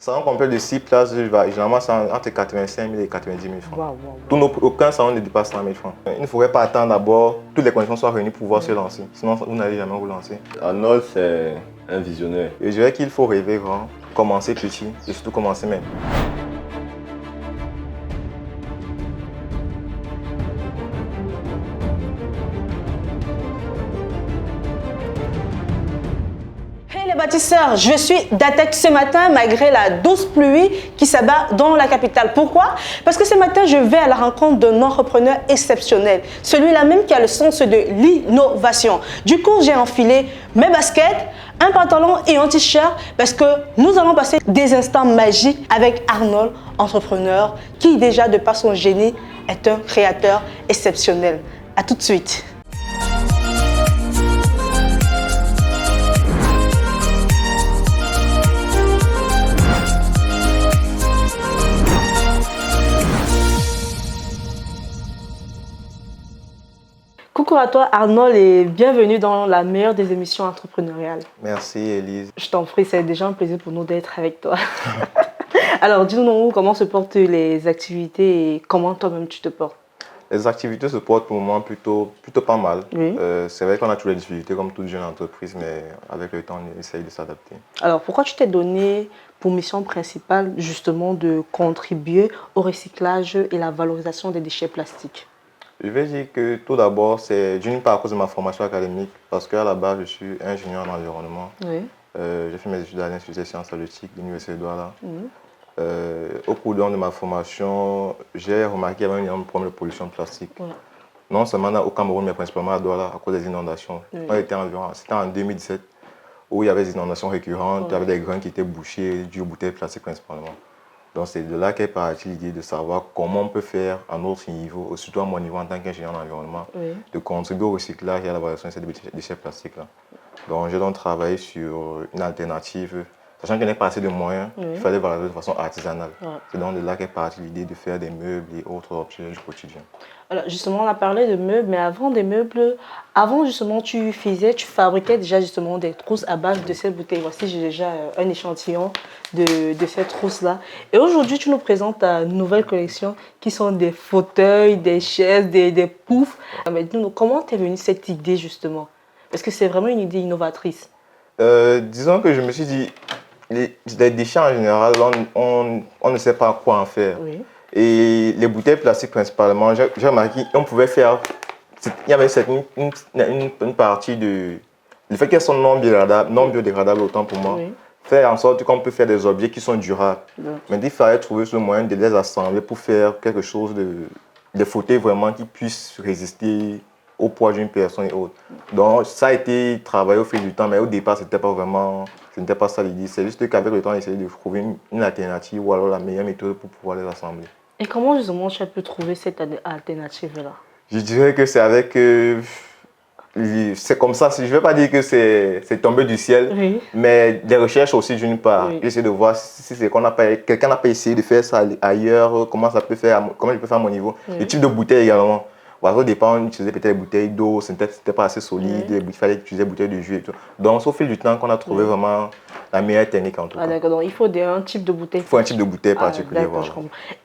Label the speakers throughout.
Speaker 1: Salon complet de 6 places, généralement c'est entre 85 000 et 90 000 francs. Aucun salon ne dépasse 100 000 francs. Il ne faudrait pas attendre d'abord que toutes les conditions soient réunies pour pouvoir se lancer. Sinon, vous n'allez jamais vous lancer.
Speaker 2: Arnold, c'est un visionnaire.
Speaker 1: Et je dirais qu'il faut rêver grand, commencer petit et surtout commencer maintenant.
Speaker 3: Les bâtisseurs, je suis d'attaque ce matin malgré la douce pluie qui s'abat dans la capitale. Pourquoi? Parce que ce matin, je vais à la rencontre d'un entrepreneur exceptionnel, celui-là même qui a le sens de l'innovation. Du coup, j'ai enfilé mes baskets, un pantalon et un t-shirt parce que nous allons passer des instants magiques avec Arnold, entrepreneur qui déjà de par son génie est un créateur exceptionnel. À tout de suite. Coucou à toi Arnold et bienvenue dans la meilleure des émissions entrepreneuriales.
Speaker 1: Merci Elise.
Speaker 3: Je t'en prie, c'est déjà un plaisir pour nous d'être avec toi. Alors dis-nous comment se portent les activités et comment toi-même tu te portes.
Speaker 1: Les activités se portent pour le moment plutôt pas mal.
Speaker 3: Oui.
Speaker 1: C'est vrai qu'on a toujours des difficultés comme toute jeune entreprise, mais avec le temps on essaye de s'adapter.
Speaker 3: Alors pourquoi tu t'es donné pour mission principale justement de contribuer au recyclage et la valorisation des déchets plastiques?
Speaker 1: Je vais dire que tout d'abord, c'est d'une part à cause de ma formation académique, parce qu'à la base, je suis ingénieur en environnement.
Speaker 3: Oui.
Speaker 1: J'ai fait mes études à l'Institut des sciences halieutiques de l'Université de Douala. Au cours de ma formation, j'ai remarqué qu'il y avait un énorme problème de pollution plastique. Oui. Non seulement au Cameroun, mais principalement à Douala, à cause des inondations. Oui. C'était en 2017, où il y avait des inondations récurrentes, il y avait des grains qui étaient bouchés, dues aux bouteilles plastiques principalement. Donc c'est de là qu'est partie l'idée de savoir comment on peut faire à notre niveau, surtout à mon niveau en tant qu'ingénieur en environnement, de contribuer au recyclage et à la valorisation de ces déchets plastiques-là. Donc j'ai donc travaillé sur une alternative, sachant qu'il n'y avait pas assez de moyens, il fallait valoriser de façon artisanale. C'est donc de là qu'est partie l'idée de faire des meubles et autres objets du quotidien. Alors
Speaker 3: justement, on a parlé de meubles, mais avant des meubles, avant justement tu fabriquais déjà justement des trousses à base de cette bouteille. Voici, j'ai déjà un échantillon de cette trousse-là. Et aujourd'hui, tu nous présentes ta nouvelle collection qui sont des fauteuils, des chaises, des poufs. Mais dis-nous, comment t'es venue cette idée justement? Parce que c'est vraiment une idée innovatrice.
Speaker 1: Disons que je me suis dit, les déchets en général, on ne sait pas quoi en faire. Oui. Et les bouteilles plastiques principalement, j'ai remarqué qu'on pouvait faire, il y avait une partie de, le fait qu'elles sont non biodégradables autant pour moi, faire en sorte qu'on peut faire des objets qui sont durables. Mais il fallait trouver ce moyen de les assembler pour faire quelque chose des fauteuils vraiment qui puissent résister au poids d'une personne et autres. Donc ça a été travaillé au fil du temps, mais au départ, ce n'était pas ça l'idée. C'est juste qu'avec le temps, on essayait de trouver une alternative ou alors la meilleure méthode pour pouvoir les assembler. Et comment justement tu as pu trouver cette alternative-là? Je dirais que c'est avec... c'est comme ça, je ne vais pas dire que c'est tombé du ciel, mais des recherches aussi d'une part. J'essaie de voir si quelqu'un n'a pas essayé de faire ça ailleurs, comment je peux faire à mon niveau. Le type de bouteille également. Au départ, on utilisait peut-être des bouteilles d'eau, ce n'était pas assez solide, il fallait utiliser des bouteilles de jus et tout. Donc, au fil du temps, qu'on a trouvé vraiment la meilleure technique en tout cas. D'accord, donc il faut un type de bouteille. Il faut un type de bouteille particulier. Voilà.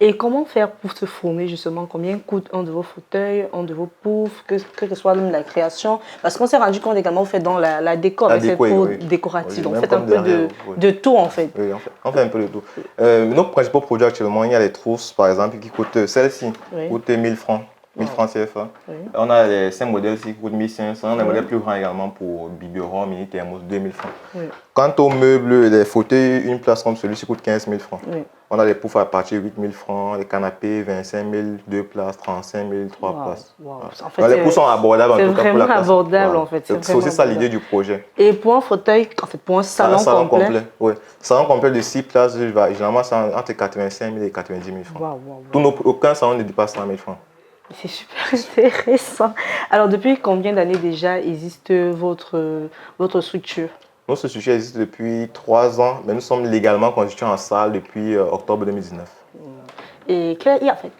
Speaker 1: Et comment faire pour se fournir justement? Combien coûte un de vos fauteuils, un de vos poufs, que ce soit même la création? Parce qu'on s'est rendu compte également, vous faites dans la déco, c'est pour décoratif. Donc, faites un peu de tout en fait. Oui, on fait un peu de tout. Nos principaux produits actuellement, il y a les trousses par exemple qui coûtent, celle-ci coûte 1000 francs. 1000 francs CFA. On a les 5 modèles qui coûtent 1500. On a des modèles plus grands également pour biberon, mini thermos, 2000 francs. Quant aux meubles, les fauteuils, une place comme celui-ci coûte 15 000 francs. On a les poufs à partir de 8 000 francs, les canapés 25 000, 2 places, 35 000, 3 places. En fait, les poufs sont abordables en tout cas pour la place. C'est vraiment abordable en fait. C'est aussi ça l'idée du projet. Et pour un fauteuil, en fait pour un salon complet? Oui, salon complet de 6 places, généralement c'est entre 85 000 et 90 000 francs. Aucun salon ne dépasse 100 000 francs. C'est super intéressant. Alors, depuis combien d'années déjà existe votre structure? Notre structure existe depuis 3 ans, mais nous sommes légalement constitués en salle depuis octobre 2019. Et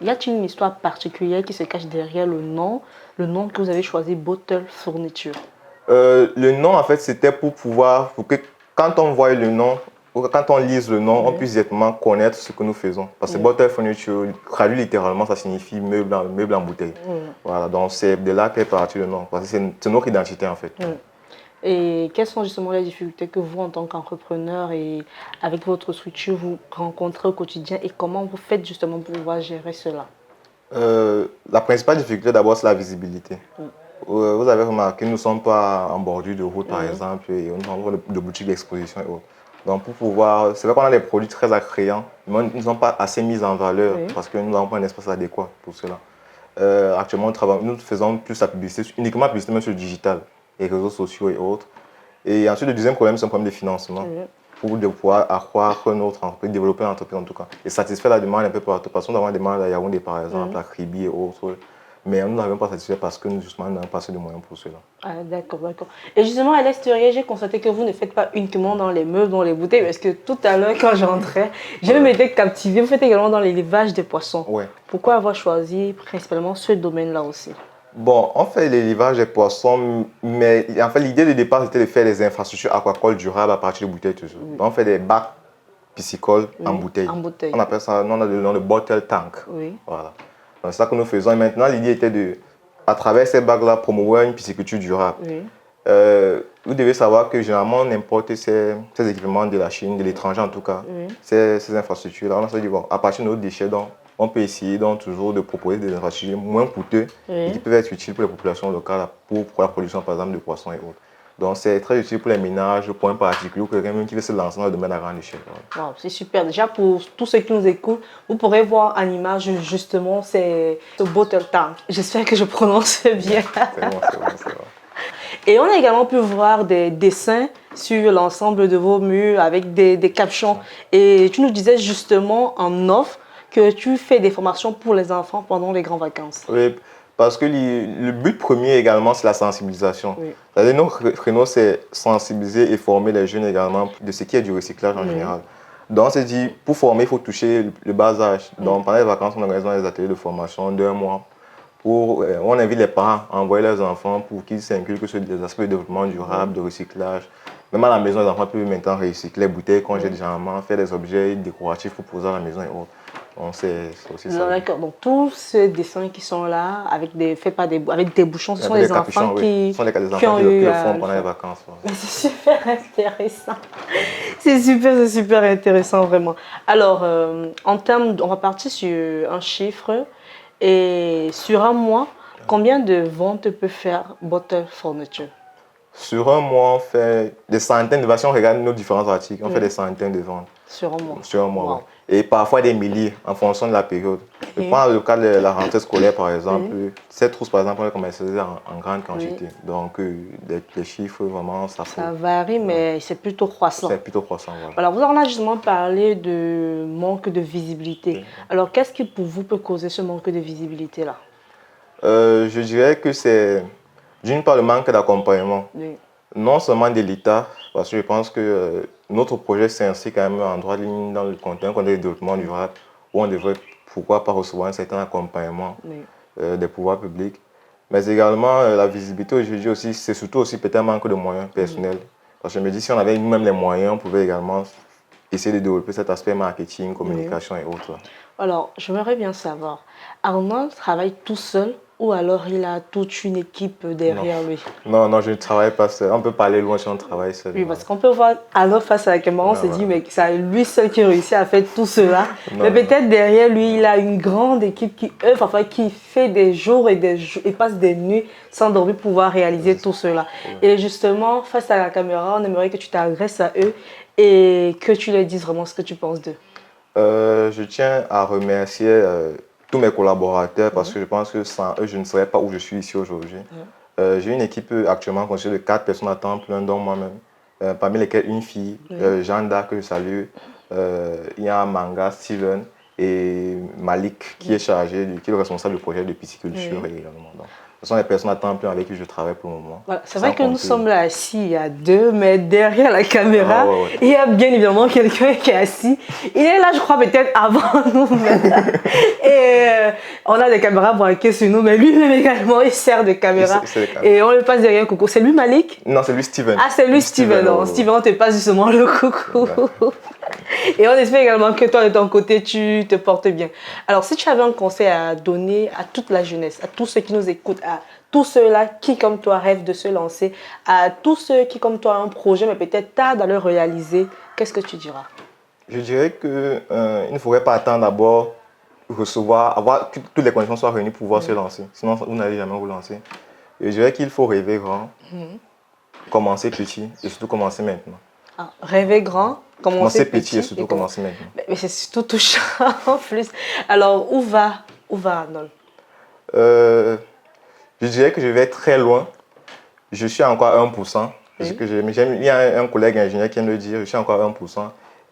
Speaker 1: y a-t-il une histoire particulière qui se cache derrière le nom que vous avez choisi, Bottle Fourniture? Le nom, en fait, c'était pour que quand on voit le nom, quand on lise le nom, on puisse directement connaître ce que nous faisons. Parce que Bottle Furniture, traduit littéralement, ça signifie meuble en bouteille. Voilà, donc c'est de là qu'est parti le nom. Parce que c'est notre identité en fait.
Speaker 3: Et quelles sont justement les difficultés que vous, en tant qu'entrepreneur et avec votre structure, vous rencontrez au quotidien et comment vous faites justement pour pouvoir gérer cela?
Speaker 1: La principale difficulté d'abord, c'est la visibilité. Vous avez remarqué, nous ne sommes pas en bordure de route par exemple, et on avons de boutiques d'exposition et autres. Donc pour pouvoir, c'est vrai qu'on a des produits très attrayants, mais ils ne sont pas assez mis en valeur parce que nous n'avons pas un espace adéquat pour cela. Actuellement, nous faisons plus la publicité, uniquement la publicité même sur le digital, les réseaux sociaux et autres. Et ensuite, le deuxième problème, c'est un problème de financement. Pour pouvoir accroître notre entreprise, développer l'entreprise en tout cas. Et satisfaire la demande un peu partout. Parce qu'on a une demande à Yaoundé par exemple, à Kribi et autres. Mais nous n'avons pas satisfait parce que nous, justement, n'avons pas assez de moyens pour cela.
Speaker 3: Ah, d'accord, d'accord. Et justement, à l'extérieur, j'ai constaté que vous ne faites pas uniquement dans les meubles, dans les bouteilles, parce que tout à l'heure, quand j'entrais, je m'étais captivée. Vous faites également dans l'élevage des poissons. Pourquoi avoir choisi principalement ce domaine-là aussi?
Speaker 1: Bon, on fait l'élevage des poissons, mais en fait, l'idée de départ, c'était de faire des infrastructures aquacoles durables à partir de bouteilles toujours. Donc, on fait des bacs piscicoles en bouteille. On appelle ça, on a le nom de bottle tank. Voilà. C'est ça que nous faisons. Et maintenant, l'idée était de, à travers ces bacs-là, promouvoir une pisciculture durable. Vous devez savoir que généralement, on importe ces équipements de la Chine, de l'étranger en tout cas, ces infrastructures-là. On s'est dit, bon, à partir de nos déchets, donc, on peut essayer donc, toujours de proposer des infrastructures moins coûteuses et qui peuvent être utiles pour les populations locales pour la production, par exemple, de poissons et autres. Donc, c'est très utile pour les ménages, pour un particulier ou quelqu'un même qui veut se lancer dans le domaine à grande échelle.
Speaker 3: Wow, c'est super. Déjà, pour tous ceux qui nous écoutent, vous pourrez voir en image justement ce bottle tank. J'espère que je prononce bien.
Speaker 1: C'est bon, c'est bon.
Speaker 3: Et on a également pu voir des dessins sur l'ensemble de vos murs avec des captions. Et tu nous disais justement en off que tu fais des formations pour les enfants pendant les grandes vacances.
Speaker 1: Oui, parce que le but premier également, c'est la sensibilisation. C'est-à-dire, notre créneau, c'est sensibiliser et former les jeunes également de ce qui est du recyclage en général. Donc, on s'est dit, pour former, il faut toucher le bas âge. Donc, pendant les vacances, on organise des ateliers de formation d'1 mois. On invite les parents à envoyer leurs enfants pour qu'ils s'inculquent sur des aspects de développement durable, de recyclage. Même à la maison, les enfants peuvent maintenant recycler les bouteilles qu'on jette généralement, faire des objets décoratifs pour poser à la maison et autres. Donc, c'est aussi ça.
Speaker 3: D'accord. Donc, tous ces dessins qui sont là, avec des bouchons, ce sont les enfants qui ont eu
Speaker 1: le font pendant les vacances.
Speaker 3: C'est super intéressant. C'est super intéressant, vraiment. Alors, on va partir sur un chiffre. Et sur un mois, combien de ventes peut faire Bottle Furniture?
Speaker 1: Sur un mois, on fait des centaines de ventes. Si on regarde nos différents articles, on fait des centaines de ventes.
Speaker 3: Sur un mois?
Speaker 1: Sur un mois, oui. Et parfois des milliers en fonction de la période. Je prends le cas de la rentrée scolaire, par exemple. Cette trousse, par exemple, on les commercialise en grande quantité. Donc, les chiffres, vraiment, ça
Speaker 3: varie, mais c'est plutôt croissant.
Speaker 1: C'est plutôt croissant, voilà.
Speaker 3: Alors, vous en avez justement parlé de manque de visibilité. Alors, qu'est-ce qui, pour vous, peut causer ce manque de visibilité-là?
Speaker 1: Je dirais que c'est, d'une part, le manque d'accompagnement. Non seulement de l'État, parce que je pense que notre projet s'inscrit quand même en droit de ligne dans le contexte de développement durable, où on devrait, pourquoi pas, recevoir un certain accompagnement des pouvoirs publics. Mais également, la visibilité aujourd'hui aussi, c'est surtout aussi peut-être un manque de moyens personnels. Parce que je me dis, si on avait nous-mêmes les moyens, on pouvait également essayer de développer cet aspect marketing, communication et autres.
Speaker 3: Alors, j'aimerais bien savoir, Arnold travaille tout seul ou alors il a toute une équipe derrière lui?
Speaker 1: Non, je ne travaille pas seul. On peut parler loin si on travaille seul.
Speaker 3: Oui, parce qu'on peut voir alors face à la caméra, on se dit, mais c'est lui seul qui réussit à faire tout cela. Mais peut-être derrière lui, il a une grande équipe qui œuvre, enfin, qui fait des jours et passe des nuits sans dormir pour pouvoir réaliser tout cela. Et justement, face à la caméra, on aimerait que tu t'adresses à eux et que tu leur dises vraiment ce que tu penses d'eux.
Speaker 1: Je tiens à remercier tous mes collaborateurs parce que je pense que sans eux, je ne serais pas où je suis ici aujourd'hui. J'ai une équipe actuellement constituée de 4 personnes à temps plein, dont moi-même, parmi lesquelles une fille, Jeanne d'Arc, que je salue, il y a Manga, Steven et Malik qui est chargé, qui est le responsable du projet de pisciculture également. Ce sont les personnes à temps plein avec qui je travaille pour le moment.
Speaker 3: Voilà. C'est vrai que nous sommes là assis à deux, mais derrière la caméra, il y a bien évidemment quelqu'un qui est assis. Il est là, je crois, peut-être avant nous. Et on a des caméras braquées sur nous, mais lui-même également, il sert de caméra. Et on lui passe derrière coucou. C'est lui Malik?
Speaker 1: Non, c'est lui Steven.
Speaker 3: Ah, c'est lui Steven. Non, Steven, on te passe justement le coucou. Et on espère également que toi, de ton côté, tu te portes bien. Alors, si tu avais un conseil à donner à toute la jeunesse, à tous ceux qui nous écoutent, à tous ceux-là qui, comme toi, rêvent de se lancer, à tous ceux qui, comme toi, ont un projet, mais peut-être tardent à le réaliser, qu'est-ce que tu diras?
Speaker 1: Je dirais qu'il ne faudrait pas attendre d'abord avoir que toutes les conditions soient réunies pour pouvoir se lancer. Sinon, vous n'allez jamais vous lancer. Et je dirais qu'il faut rêver grand, commencer petit et surtout commencer maintenant.
Speaker 3: Ah, rêver grand, commencer petit
Speaker 1: et surtout commencer maintenant.
Speaker 3: Mais c'est surtout touchant en plus. Alors, où va Arnold?
Speaker 1: Je dirais que je vais très loin. Je suis encore à 1%. Il y a un collègue ingénieur qui vient de le dire, je suis encore à 1%.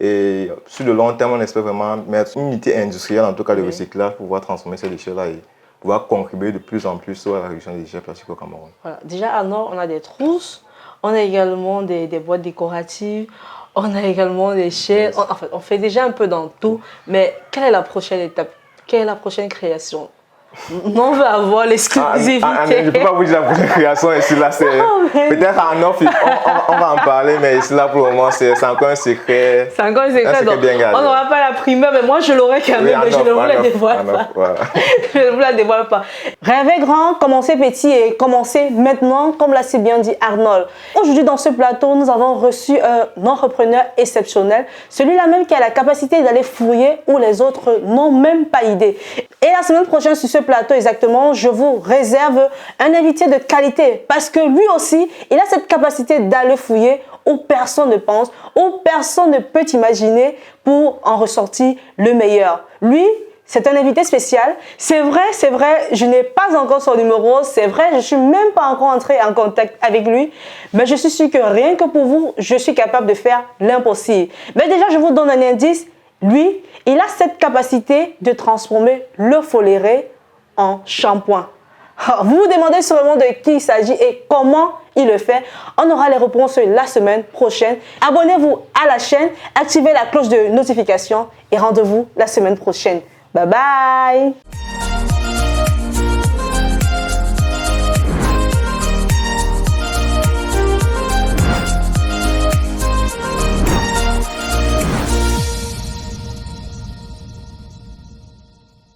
Speaker 1: Et sur le long terme, on espère vraiment mettre une unité industrielle, en tout cas de recyclage, pour pouvoir transformer ces déchets-là et pouvoir contribuer de plus en plus à la réduction des déchets plastiques au Cameroun.
Speaker 3: Voilà. Déjà, à Nord, on a des trousses, on a également des boîtes décoratives, on a également des chaises. En fait, on fait déjà un peu dans tout. Mais quelle est la prochaine étape? Quelle est la prochaine création? On veut avoir l'exclusivité.
Speaker 1: Je ne peux pas vous dire la prochaine création ici là. Peut-être en off, on va en parler, mais ici là pour le moment, c'est encore un secret.
Speaker 3: C'est encore un secret, donc on n'aura pas la primeur, mais moi je l'aurai quand même, mais je ne vous la dévoile pas. Je ne vous la dévoile pas. Rêver grand, commencer petit et commencer maintenant, comme l'a si bien dit Arnold. Aujourd'hui, dans ce plateau, nous avons reçu un entrepreneur exceptionnel, celui-là même qui a la capacité d'aller fouiller où les autres n'ont même pas idée. Et la semaine prochaine, sur ce plateau exactement, je vous réserve un invité de qualité parce que lui aussi, il a cette capacité d'aller fouiller où personne ne pense, où personne ne peut imaginer pour en ressortir le meilleur. Lui, c'est un invité spécial. C'est vrai, je n'ai pas encore son numéro. C'est vrai, je ne suis même pas encore entrée en contact avec lui. Mais je suis sûre que rien que pour vous, je suis capable de faire l'impossible. Mais déjà, je vous donne un indice. Lui, il a cette capacité de transformer le foléré en shampoing. Vous vous demandez sûrement de qui il s'agit et comment il le fait. On aura les réponses la semaine prochaine. Abonnez-vous à la chaîne, activez la cloche de notification et rendez-vous la semaine prochaine. Bye bye!